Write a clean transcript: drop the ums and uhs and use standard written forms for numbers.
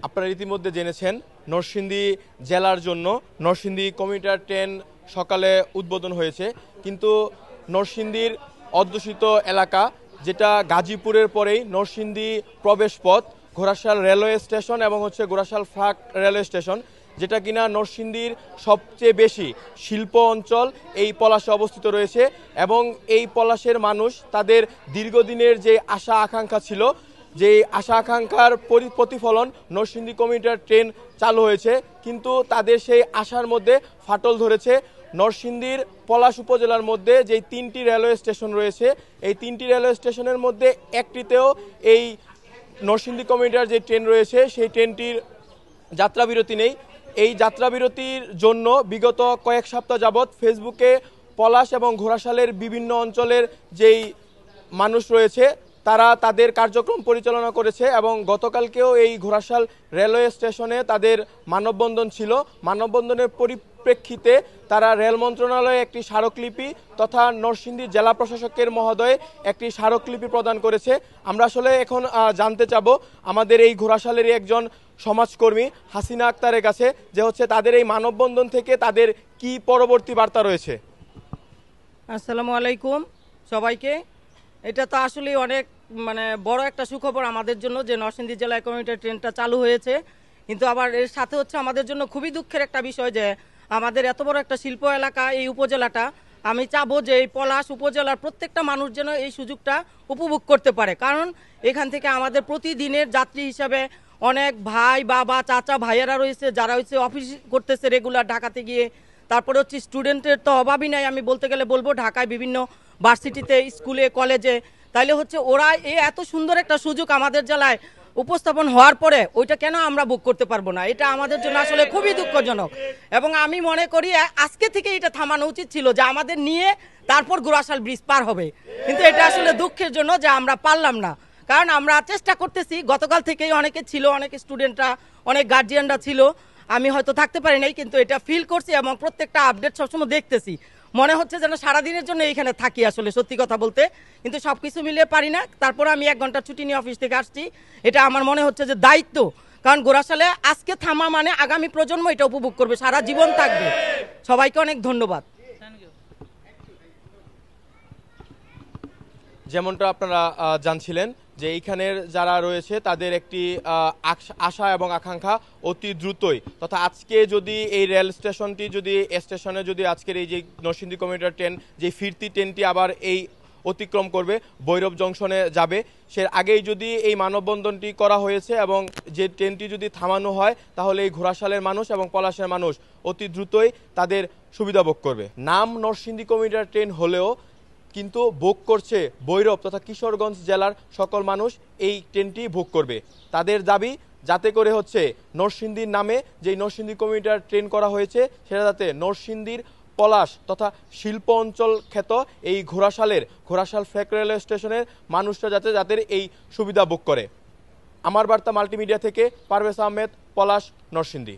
আপনারা ইতিমধ্যে জেনেছেন নরসিংদী জেলার জন্য নরসিংদী কমিউটার ট্রেন সকালে উদ্বোধন হয়েছে, কিন্তু নরসিংদীর অধ্যুষিত এলাকা যেটা গাজীপুরের পরেই নরসিংদী প্রবেশ পথ, ঘোড়াশাল রেলওয়ে স্টেশন এবং ঘোড়াশাল ফাঁক রেলওয়ে স্টেশন, যেটা কিনা নরসিংদীর সবচেয়ে বেশি শিল্প অঞ্চল এই পলাশে অবস্থিত রয়েছে। এবং এই পলাশের মানুষ তাদের দীর্ঘদিনের যে আশা আকাঙ্ক্ষা ছিল, যে আশা আকাঙ্ক্ষার প্রতিফলন নরসিংদী কমিউটার ট্রেন চালু হয়েছে, কিন্তু তাদের সেই আশার মধ্যে ফাটল ধরেছে। নরসিংদীর পলাশ উপজেলার মধ্যে যে 3টি রেলওয়ে স্টেশন রয়েছে, এই 3টি রেলওয়ে স্টেশনের মধ্যে একটিতেও এই নরসিংদী কমিউটার যে ট্রেন রয়েছে সেই ট্রেনটির যাত্রাবিরতি নেই। এই যাত্রাবিরতির জন্য বিগত কয়েক সপ্তাহ যাবৎ ফেসবুকে পলাশ এবং ঘোড়াশালের বিভিন্ন অঞ্চলের যেই মানুষ রয়েছে তারা তাদের কার্যক্রম পরিচালনা করেছে, এবং গতকালকেও এই ঘোড়াশাল রেলওয়ে স্টেশনে তাদের মানববন্ধন ছিল। মানববন্ধনের পরিপ্রেক্ষিতে তারা রেল মন্ত্রণালয়ে একটি স্মারকলিপি তথা নরসিংদী জেলা প্রশাসকের মহোদয়ে একটি স্মারকলিপি প্রদান করেছে। আমরা আসলে এখন জানতে চাবো আমাদের এই ঘোড়াশালেরই একজন সমাজকর্মী হাসিনা আক্তারের কাছে, যে তাদের এই মানববন্ধন থেকে তাদের কি পরবর্তী বার্তা রয়েছে। আসসালামু আলাইকুম সবাইকে। এটা তো আসলে অনেক বড় একটা সুখবর আমাদের জন্য যে নরসিংদী জেলায় কমিউটার ট্রেনটা চালু হয়েছে, কিন্তু আবার এর সাথে আমাদের জন্য খুবই দুঃখের একটা বিষয় যে আমাদের এত বড় একটা শিল্প এলাকা এই উপজেলাটা, আমি চাবো যে এই পলাশ উপজেলার প্রত্যেকটা মানুষ যেন এই সুযোগটা উপভোগ করতে পারে। কারণ এখান থেকে আমাদের প্রতিদিনের যাত্রী হিসাবে অনেক ভাই বাবা চাচা ভাইয়েরা রয়েছে, যারা অফিস করতেছে রেগুলার ঢাকাতে গিয়ে। তারপরে স্টুডেন্টের তো অভাবই নাই, আমি বলতে গেলে বলবো ঢাকায় বিভিন্ন ভার্সিটিতে স্কুলে কলেজে। তাইলে ওরা এত সুন্দর একটা সুযোগ আমাদের জেলায় উপস্থাপন হওয়ার পরে ওইটা কেন আমরা বুক করতে পারবো না? এটা আমাদের জন্য আসলে খুবই দুঃখজনক, এবং আমি মনে করি আজকে থেকে এটা থামানো উচিত ছিল যে আমাদের নিয়ে তারপর ঘোড়াশাল ব্রিজ পার হবে। কিন্তু এটা আসলে দুঃখের জন্য যে আমরা পারলাম না, কারণ আমরা চেষ্টা করতেছি। গতকাল থেকেই অনেকে ছিল, অনেক স্টুডেন্টরা, অনেক গার্জিয়ানরা ছিল। আমি হয়তো থাকতে পারি নাই, কিন্তু এটা ফিল করছি এবং প্রত্যেকটা আপডেট সবসময় দেখতেছি। মনে হচ্ছে যেন সারাদিনের জন্য এইখানে থাকি আসলে, সত্যি কথা বলতে। কিন্তু সব কিছু মিলিয়ে পারি না। তারপর আমি 1 ঘন্টা ছুটি নিয়ে অফিস থেকে আসছি। এটা আমার মনে হচ্ছে যে দায়িত্ব, কারণ ঘোড়াশালে আজকে থামা মানে আগামী প্রজন্ম এটা উপভোগ করবে, সারা জীবন থাকবে। সবাইকে অনেক ধন্যবাদ। যেমনটা আপনারা জানছিলেন যে এইখানের যারা রয়েছে তাদের একটি আশা এবং আকাঙ্ক্ষা অতি দ্রুতই, তথা আজকে যদি এই রেল স্টেশনটি স্টেশনে আজকের এই যে নরসিংদী কমিউটার ট্রেন যে ফিরতি ট্রেনটি আবার এই অতিক্রম করবে, ভৈরব জংশনে যাবে, সে আগেই যদি এই মানববন্ধনটি করা হয়েছে এবং যে ট্রেনটি যদি থামানো হয়, তাহলে এই ঘোড়াশালের মানুষ এবং পলাশের মানুষ অতি দ্রুতই তাদের সুবিধা ভোগ করবে। নাম নরসিংদী কমিউটার ট্রেন হলেও কিন্তু ভোগ করছে ভৈরব তথা কিশোরগঞ্জ জেলার সকল মানুষ এই ট্রেনটি ভোগ করবে। তাদের দাবি যাতে করে নরসিংদীর নামে যে নরসিংদী কমিউটার ট্রেন করা হয়েছে সেটা যাতে নরসিংদীর পলাশ তথা শিল্প অঞ্চল খ্যাত এই ঘোড়াশাল ফেক রেলওয়ে স্টেশনের মানুষরা যাতে এই সুবিধা ভোগ করে। আমার বার্তা মাল্টিমিডিয়া থেকে পারভেজ আহমেদ, পলাশ, নরসিংদী।